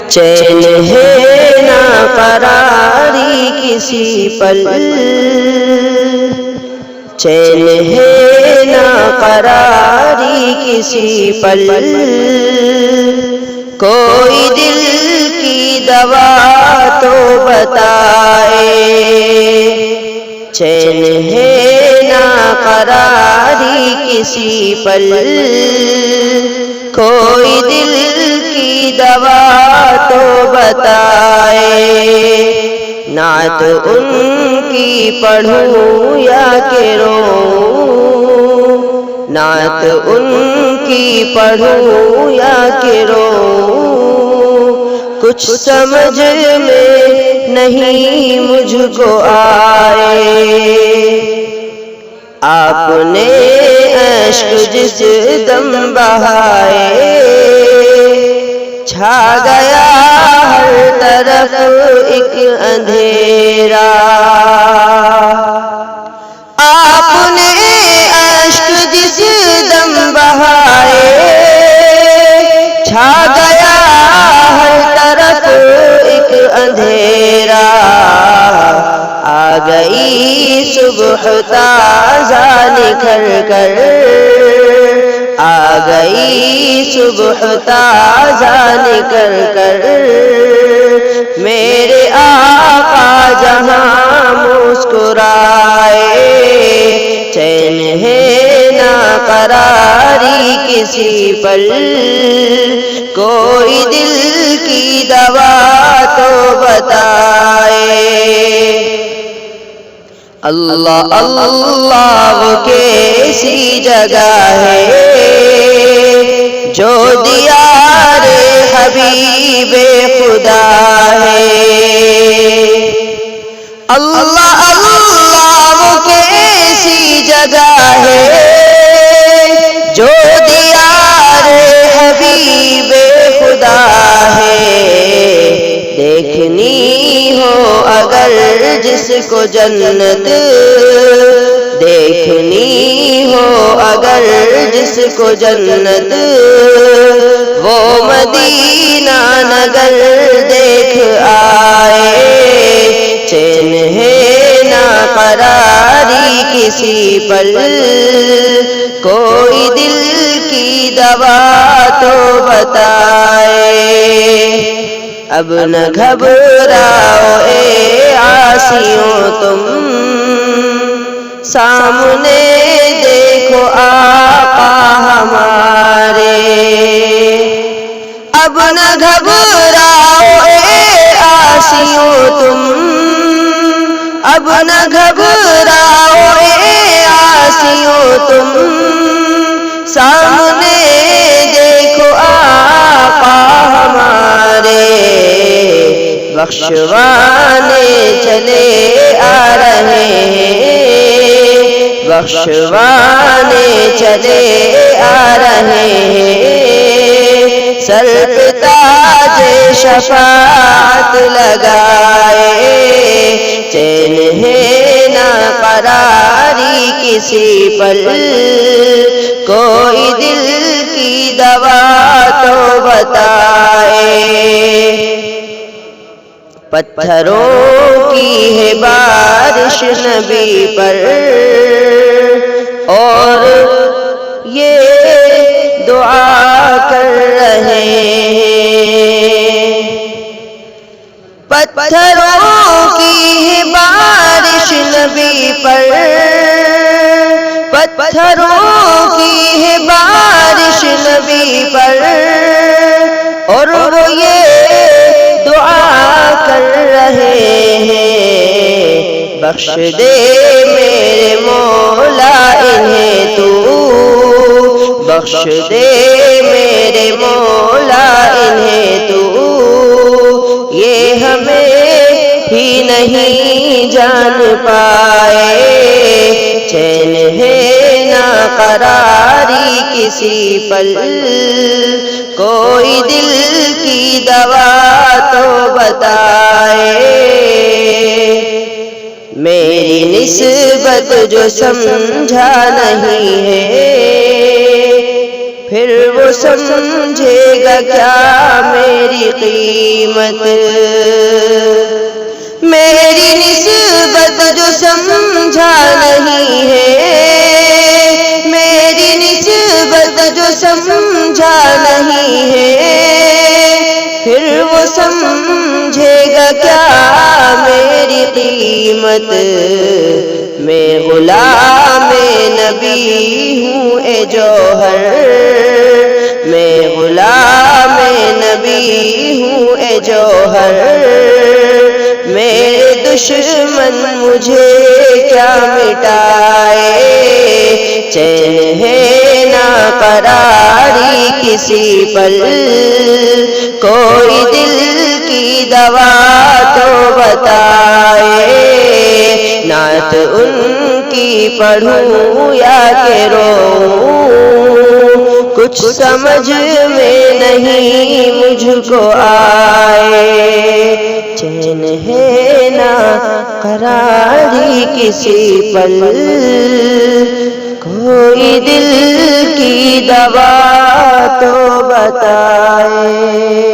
چین ہے نہ قراری کسی پل، چین ہے نہ قراری کسی پل، کوئی دل کی دوا تو بتائے، چین ہے نہ قراری کسی پل، کوئی دل کی دوا تو بتائے، نعت ان کی پڑھوں یا کہ روؤں، نعت ان کی پڑھوں یا کہ روؤں، کچھ سمجھ میں نہیں مجھ کو آئے، آپ نے اشک جس دم بہائے، چھا گیا ہر طرف ایک اندھیرا، آپ نے اشک جس دم بہائے، چھا گیا ہر طرف ایک اندھیرا، آ گئی صبح تازہ نکھر کر، آ گئی صبح تازہ نکل کر، میرے آقا جہاں مسکرائے، چین ہے نہ قراری کسی پل، کوئی دل کی دوا تو بتائے، اللہ اللہ وہ کیسی جگہ ہے جو دیار حبیب خدا ہے، اللہ اللہ وہ کیسی جگہ ہے جو دیار حبیب خدا ہے، دیکھنی ہو اگر جس کو جنت، دیکھنی ہو اگر جس کو جنت، وہ مدینہ نگر دیکھ آئے، چین ہے نہ قراری کسی پل، کوئی دل کی دوا تو بتائے، اب نہ گھبراؤ اے عاصیوں تم، سامنے دیکھو آقا ہمارے، اب نہ گھبراؤ اے عاصیوں تم، اب نہ گھبراؤ اے عاصیوں تم، سامنے دیکھو آقا ہمارے، بخشوانے چلے آ رہے ہیں، بخشوانے چلے آ رہے ہیں، سر پہ تاج شفاعت لگائے، چین ہے نہ قراری کسی پل، کوئی دل کی دوا تو بتائے، پتھروں کی ہے بارش نبی پر، اور یہ دعا کر رہے ہیں، پتھروں کی ہے بارش نبی پر، پتھروں کی ہے بارش نبی پر، اور وہ یہ دعا کر رہے ہیں، بخش دے میرے مولا انہیں تو، بخش دے میرے مولا انہیں تو، یہ ہمیں ہی نہیں جان پائے، چین ہے نہ قراری کسی پل، کوئی دل کی دوا تو بتائے، میری نسبت جو سمجھا نہیں ہے، پھر وہ سمجھے گا کیا میری قیمت. میری نسبت جو سمجھا نہیں ہے، میری نسبت جو سمجھا نہیں ہے، پھر وہ سمجھے گا کیا میری قیمت. میں غلام نبی ہوں اے جوہر، میں غلام نبی ہوں اے جوہر. میرے دشمن مجھے کیا مٹائے، چین ہے نا قراری کسی پل. کوئی دل کی دوا تو بتائے، نعت ان کی پڑھوں یا کہ روؤں. کچھ سمجھ میں نہیں مجھ کو آئے، چین ہے نا قراری کسی پل. کوئی دل کی دوا تو بتائے.